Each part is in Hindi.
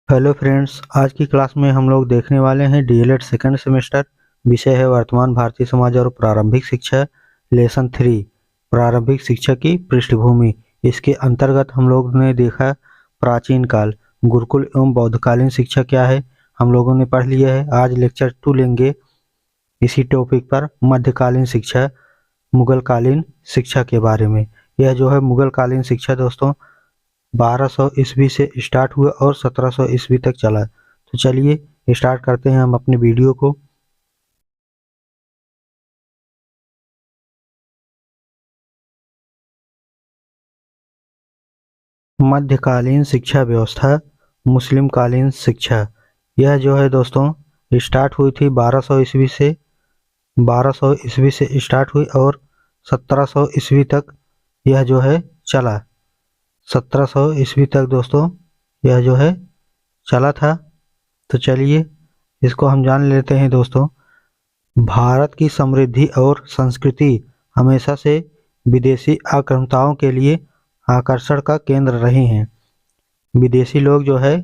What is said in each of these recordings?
हेलो फ्रेंड्स, आज की क्लास में हम लोग देखने वाले हैं डीएलएड सेकंड सेमेस्टर। विषय है वर्तमान भारतीय समाज और प्रारंभिक शिक्षा। लेसन 3 प्रारंभिक शिक्षा की पृष्ठभूमि। इसके अंतर्गत हम लोग ने देखा प्राचीन काल, गुरुकुल एवं बौद्धकालीन शिक्षा क्या है, हम लोगों ने पढ़ लिया है। आज लेक्चर 2 लेंगे इसी टॉपिक पर, मध्यकालीन शिक्षा, मुगलकालीन शिक्षा के बारे में। यह जो है मुगलकालीन शिक्षा दोस्तों 1200 ईस्वी से स्टार्ट हुआ और 1700 ईस्वी तक चला। तो चलिए स्टार्ट करते हैं हम अपने वीडियो को। मध्यकालीन शिक्षा व्यवस्था, मुस्लिम कालीन शिक्षा, यह जो है दोस्तों स्टार्ट हुई थी 1200 ईस्वी से। 1200 ईस्वी से स्टार्ट हुई और 1700 ईस्वी तक यह जो है चला। 1700 ईस्वी तक दोस्तों यह जो है चला था। तो चलिए इसको हम जान लेते हैं दोस्तों। भारत की समृद्धि और संस्कृति हमेशा से विदेशी आक्रामताओं के लिए आकर्षण का केंद्र रही हैं। विदेशी लोग जो है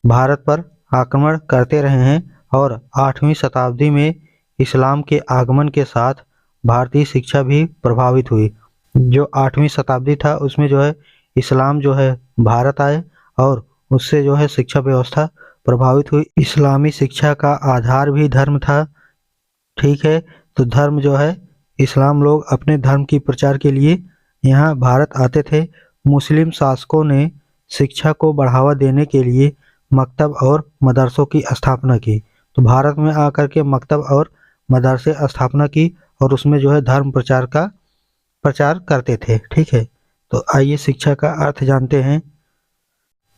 भारत पर आक्रमण करते रहे हैं और 8वीं शताब्दी में इस्लाम के आगमन के साथ भारतीय शिक्षा भी प्रभावित हुई। जो 8वीं शताब्दी था उसमें जो है इस्लाम जो है भारत आए और उससे जो है शिक्षा व्यवस्था प्रभावित हुई। इस्लामी शिक्षा का आधार भी धर्म था। ठीक है, तो धर्म जो है इस्लाम, लोग अपने धर्म की प्रचार के लिए यहाँ भारत आते थे। मुस्लिम शासकों ने शिक्षा को बढ़ावा देने के लिए मकतब और मदरसों की स्थापना की। तो भारत में आकर के मकतब और मदरसे स्थापना की और उसमें जो है धर्म प्रचार का प्रचार करते थे। ठीक है, तो आइए शिक्षा का अर्थ जानते हैं।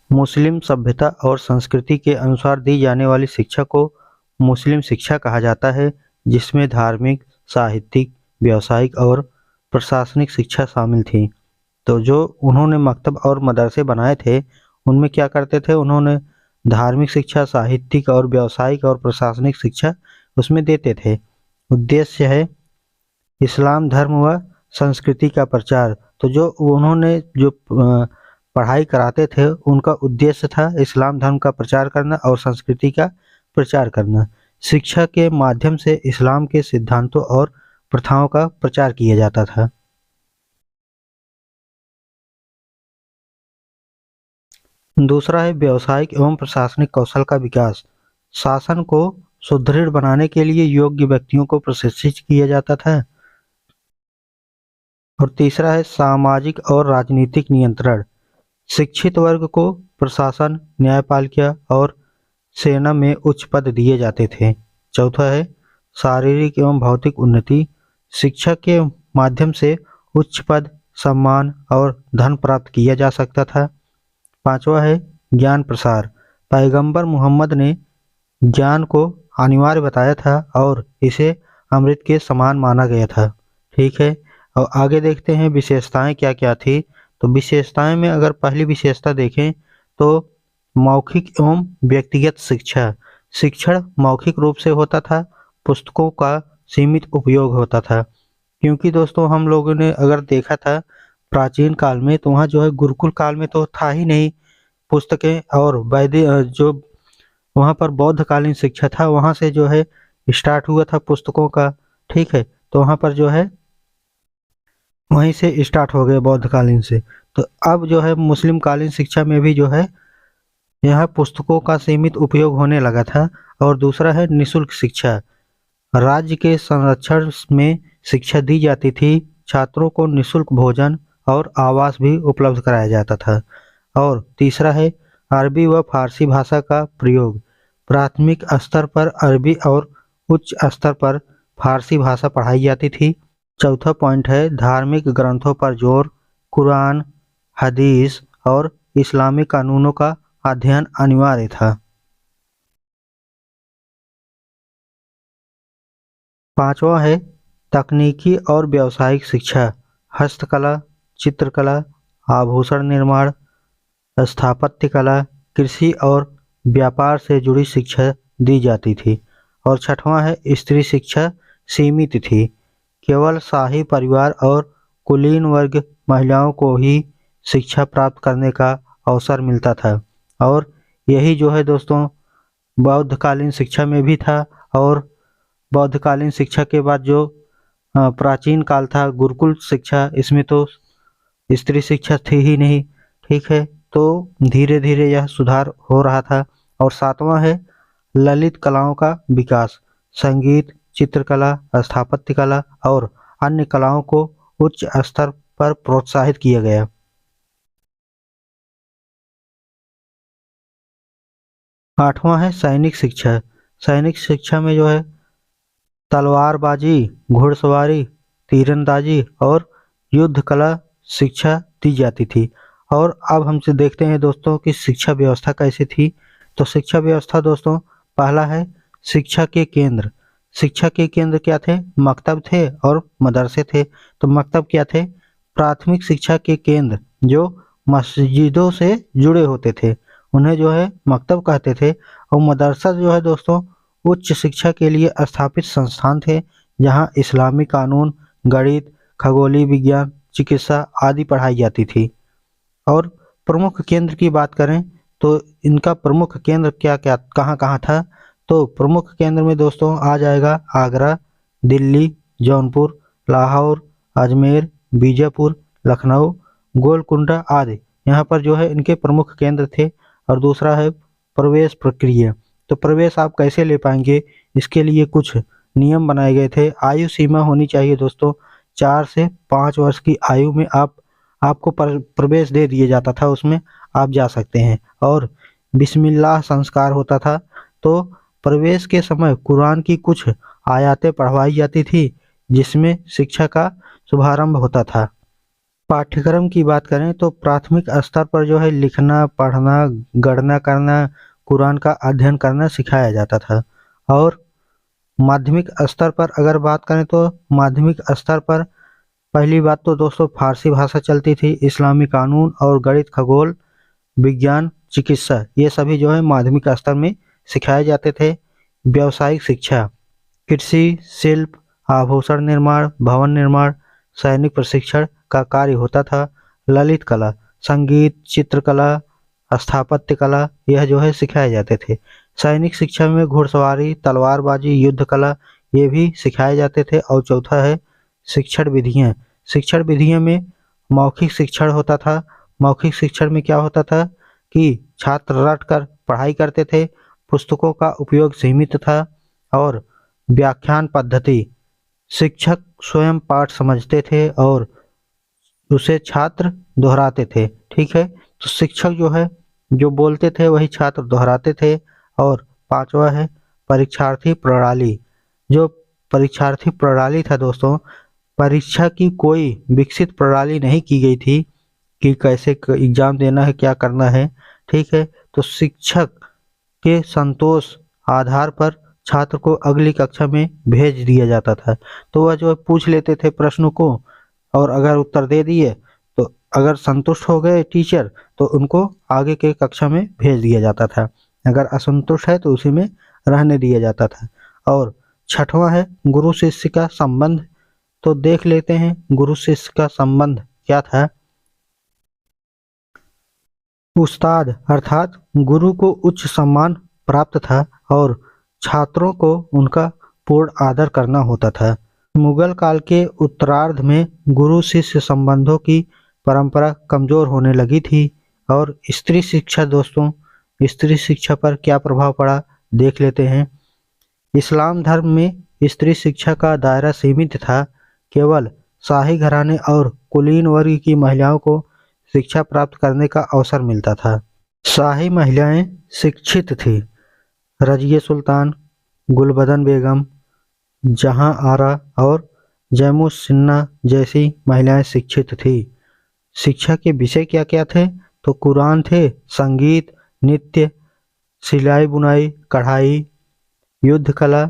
मुस्लिम सभ्यता और संस्कृति के अनुसार दी जाने वाली शिक्षा को मुस्लिम शिक्षा कहा जाता है, जिसमें धार्मिक, साहित्यिक, व्यावसायिक और प्रशासनिक शिक्षा शामिल थी। तो जो उन्होंने मकतब और मदरसे बनाए थे उनमें क्या करते थे, उन्होंने धार्मिक शिक्षा, साहित्यिक और व्यावसायिक और प्रशासनिक शिक्षा उसमें देते थे। उद्देश्य है इस्लाम धर्म व संस्कृति का प्रचार। तो जो उन्होंने जो पढ़ाई कराते थे उनका उद्देश्य था इस्लाम धर्म का प्रचार करना और संस्कृति का प्रचार करना। शिक्षा के माध्यम से इस्लाम के सिद्धांतों और प्रथाओं का प्रचार किया जाता था। दूसरा है व्यावसायिक एवं प्रशासनिक कौशल का विकास। शासन को सुदृढ़ बनाने के लिए योग्य व्यक्तियों को प्रशिक्षित किया जाता था। और तीसरा है सामाजिक और राजनीतिक नियंत्रण। शिक्षित वर्ग को प्रशासन, न्यायपालिका और सेना में उच्च पद दिए जाते थे। चौथा है शारीरिक एवं भौतिक उन्नति। शिक्षा के माध्यम से उच्च पद, सम्मान और धन प्राप्त किया जा सकता था। पांचवा है ज्ञान प्रसार। पैगंबर मोहम्मद ने ज्ञान को अनिवार्य बताया था और इसे अमृत के समान माना गया था। ठीक है, और आगे देखते हैं विशेषताएं क्या क्या थी। तो विशेषताएं में अगर पहली विशेषता देखें तो मौखिक एवं व्यक्तिगत शिक्षा। शिक्षण मौखिक रूप से होता था, पुस्तकों का सीमित उपयोग होता था। क्योंकि दोस्तों हम लोगों ने अगर देखा था प्राचीन काल में तो वहाँ जो है गुरुकुल काल में तो था ही नहीं पुस्तकें, और वैदिक जो वहाँ पर बौद्धकालीन शिक्षा था वहाँ से जो है स्टार्ट हुआ था पुस्तकों का। ठीक है, तो वहाँ पर जो है वहीं से स्टार्ट हो गए बौद्धकालीन से। तो अब जो है मुस्लिम कालीन शिक्षा में भी जो है यहाँ पुस्तकों का सीमित उपयोग होने लगा था। और दूसरा है निशुल्क शिक्षा। राज्य के संरक्षण में शिक्षा दी जाती थी। छात्रों को निशुल्क भोजन और आवास भी उपलब्ध कराया जाता था। और तीसरा है अरबी व फारसी भाषा का प्रयोग। प्राथमिक स्तर पर अरबी और उच्च स्तर पर फारसी भाषा पढ़ाई जाती थी। चौथा पॉइंट है धार्मिक ग्रंथों पर जोर। कुरान, हदीस और इस्लामिक कानूनों का अध्ययन अनिवार्य था। पांचवा है तकनीकी और व्यावसायिक शिक्षा। हस्तकला, चित्रकला, आभूषण निर्माण, स्थापत्य कला, कृषि और व्यापार से जुड़ी शिक्षा दी जाती थी। और छठवां है स्त्री शिक्षा सीमित थी। केवल शाही परिवार और कुलीन वर्ग महिलाओं को ही शिक्षा प्राप्त करने का अवसर मिलता था। और यही जो है दोस्तों बौद्धकालीन शिक्षा में भी था। और बौद्धकालीन शिक्षा के बाद जो प्राचीन काल था गुरुकुल शिक्षा, इसमें तो स्त्री शिक्षा थी ही नहीं। ठीक है, तो धीरे धीरे यह सुधार हो रहा था। और सातवां है ललित कलाओं का विकास। संगीत, चित्रकला, स्थापत्य कला और अन्य कलाओं को उच्च स्तर पर प्रोत्साहित किया गया। आठवां है सैनिक शिक्षा। सैनिक शिक्षा में जो है तलवारबाजी, घुड़सवारी, तीरंदाजी और युद्ध कला शिक्षा दी जाती थी। और अब हमसे देखते हैं दोस्तों कि शिक्षा व्यवस्था कैसी थी। तो शिक्षा व्यवस्था दोस्तों, पहला है शिक्षा के केंद्र। शिक्षा के केंद्र क्या थे? मकतब थे और मदरसे थे। तो मकतब क्या थे? प्राथमिक शिक्षा के केंद्र जो मस्जिदों से जुड़े होते थे, उन्हें जो है मकतब कहते थे। और मदरसा जो है दोस्तों उच्च शिक्षा के लिए स्थापित संस्थान थे, जहां इस्लामी कानून, गणित, खगोलीय विज्ञान, चिकित्सा आदि पढ़ाई जाती थी। और प्रमुख केंद्र की बात करें तो इनका प्रमुख केंद्र क्या क्या कहाँ कहाँ था? तो प्रमुख केंद्र में दोस्तों आ जाएगा आगरा, दिल्ली, जौनपुर, लाहौर, अजमेर, बीजापुर, लखनऊ, गोलकुंडा आदि यहाँ पर जो है इनके प्रमुख केंद्र थे। और दूसरा है प्रवेश प्रक्रिया। तो प्रवेश आप कैसे ले पाएंगे, इसके लिए कुछ नियम बनाए गए थे। आयु सीमा होनी चाहिए दोस्तों, 4 से 5 वर्ष की आयु में आपको प्रवेश दे दिया जाता था, उसमें आप जा सकते हैं। और बिस्मिल्लाह संस्कार होता था। तो प्रवेश के समय कुरान की कुछ आयतें पढ़वाई जाती थी, जिसमें शिक्षा का शुभारंभ होता था। पाठ्यक्रम की बात करें तो प्राथमिक स्तर पर जो है लिखना, पढ़ना, गणना करना, कुरान का अध्ययन करना सिखाया जाता था। और माध्यमिक स्तर पर अगर बात करें तो माध्यमिक स्तर पर पहली बात तो दोस्तों फारसी भाषा चलती थी। इस्लामी कानून और गणित, खगोल विज्ञान, चिकित्सा ये सभी जो है माध्यमिक स्तर में सिखाए जाते थे। व्यावसायिक शिक्षा, कृषि, शिल्प, आभूषण निर्माण, भवन निर्माण, सैनिक प्रशिक्षण का कार्य होता था। ललित कला, संगीत, चित्रकला, स्थापत्य कला यह जो है सिखाए जाते थे। सैनिक शिक्षा में घुड़सवारी, तलवारबाजी, युद्ध कला ये भी सिखाए जाते थे। और चौथा है शिक्षण विधियाँ। शिक्षण विधियों में मौखिक शिक्षण होता था। मौखिक शिक्षण में क्या होता था कि छात्र रट कर पढ़ाई करते थे, पुस्तकों का उपयोग सीमित था। और व्याख्यान पद्धति, शिक्षक स्वयं पाठ समझते थे और उसे छात्र दोहराते थे। ठीक है, तो शिक्षक जो है जो बोलते थे वही छात्र दोहराते थे। और पांचवा है परीक्षार्थी प्रणाली। जो परीक्षार्थी प्रणाली था दोस्तों, परीक्षा की कोई विकसित प्रणाली नहीं की गई थी कि कैसे एग्जाम देना है, क्या करना है। ठीक है, तो शिक्षक के संतोष आधार पर छात्र को अगली कक्षा में भेज दिया जाता था। तो वह जो पूछ लेते थे प्रश्नों को, और अगर उत्तर दे दिए तो अगर संतुष्ट हो गए टीचर तो उनको आगे के कक्षा में भेज दिया जाता था। अगर असंतुष्ट है तो उसी में रहने दिया जाता था। और छठवां है गुरु शिष्य का संबंध। तो देख लेते हैं गुरु शिष्य का संबंध क्या था। उस्ताद अर्थात गुरु को उच्च सम्मान प्राप्त था और छात्रों को उनका पूर्ण आदर करना होता था। मुगल काल के उत्तरार्ध में गुरु शिष्य संबंधों की परंपरा कमजोर होने लगी थी। और स्त्री शिक्षा दोस्तों, स्त्री शिक्षा पर क्या प्रभाव पड़ा देख लेते हैं। इस्लाम धर्म में स्त्री शिक्षा का दायरा सीमित था। केवल शाही घराने और कुलीन वर्ग की महिलाओं को शिक्षा प्राप्त करने का अवसर मिलता था। शाही महिलाएं शिक्षित थी। रजिया सुल्तान, गुलबदन बेगम, जहां आरा और जैमुस सिन्हा जैसी महिलाएं शिक्षित थी। शिक्षा के विषय क्या क्या थे? तो कुरान थे, संगीत, नृत्य, सिलाई बुनाई, कढ़ाई, युद्ध कला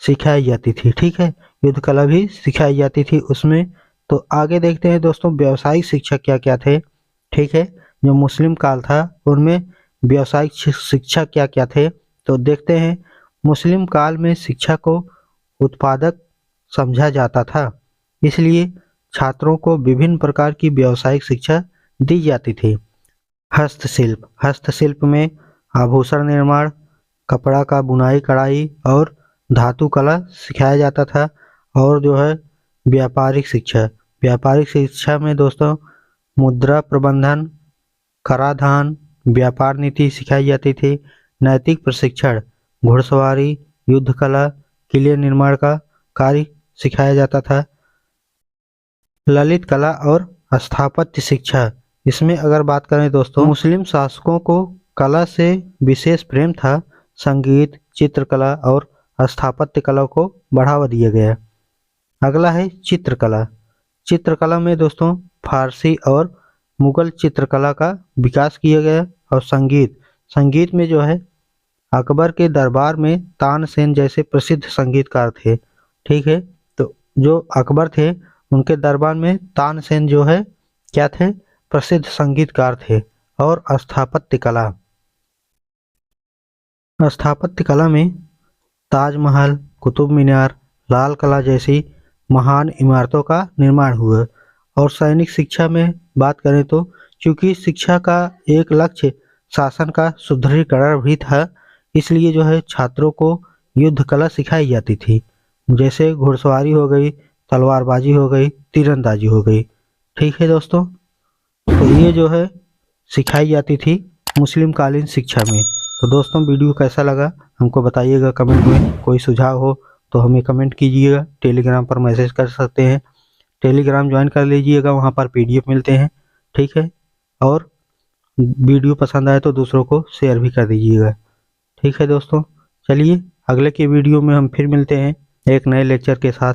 सिखाई जाती थी। ठीक है, युद्ध कला भी सिखाई जाती थी उसमें। तो आगे देखते हैं दोस्तों व्यावसायिक शिक्षा क्या क्या थे। ठीक है, जो मुस्लिम काल था उनमें व्यावसायिक शिक्षा क्या क्या थे तो देखते हैं। मुस्लिम काल में शिक्षा को उत्पादक समझा जाता था, इसलिए छात्रों को विभिन्न प्रकार की व्यावसायिक शिक्षा दी जाती थी। हस्तशिल्प, हस्तशिल्प में आभूषण निर्माण, कपड़ा का बुनाई कढ़ाई और धातु कला सिखाया जाता था। और जो है व्यापारिक शिक्षा, व्यापारिक शिक्षा में दोस्तों मुद्रा प्रबंधन, कराधान, व्यापार नीति सिखाई जाती थी। नैतिक प्रशिक्षण, घुड़सवारी, युद्ध कला, किले निर्माण का कार्य सिखाया जाता था। ललित कला और स्थापत्य शिक्षा, इसमें अगर बात करें दोस्तों, मुस्लिम शासकों को कला से विशेष प्रेम था। संगीत, चित्रकला और स्थापत्य कला को बढ़ावा दिया गया। अगला है चित्रकला। चित्रकला में दोस्तों फारसी और मुगल चित्रकला का विकास किया गया। और संगीत, संगीत में जो है अकबर के दरबार में तानसेन जैसे प्रसिद्ध संगीतकार थे। ठीक है, तो जो अकबर थे उनके दरबार में तानसेन जो है क्या थे, प्रसिद्ध संगीतकार थे। और स्थापत्य कला, स्थापत्य कला में ताजमहल, कुतुब मीनार, लाल किला जैसी महान इमारतों का निर्माण हुआ। और सैनिक शिक्षा में बात करें तो चूंकि शिक्षा का एक लक्ष्य शासन का सुदृढ़ीकरण भी था, इसलिए जो है छात्रों को युद्ध कला सिखाई जाती थी, जैसे घुड़सवारी हो गई, तलवारबाजी हो गई, तीरंदाजी हो गई। ठीक है दोस्तों, तो ये जो है सिखाई जाती थी मुस्लिम कालीन शिक्षा में। तो दोस्तों वीडियो कैसा लगा हमको बताइएगा कमेंट में। कोई सुझाव हो तो हमें कमेंट कीजिएगा। टेलीग्राम पर मैसेज कर सकते हैं, टेलीग्राम ज्वाइन कर लीजिएगा, वहाँ पर PDF मिलते हैं। ठीक है, और वीडियो पसंद आए तो दूसरों को शेयर भी कर दीजिएगा। ठीक है दोस्तों, चलिए अगले के वीडियो में हम फिर मिलते हैं एक नए लेक्चर के साथ।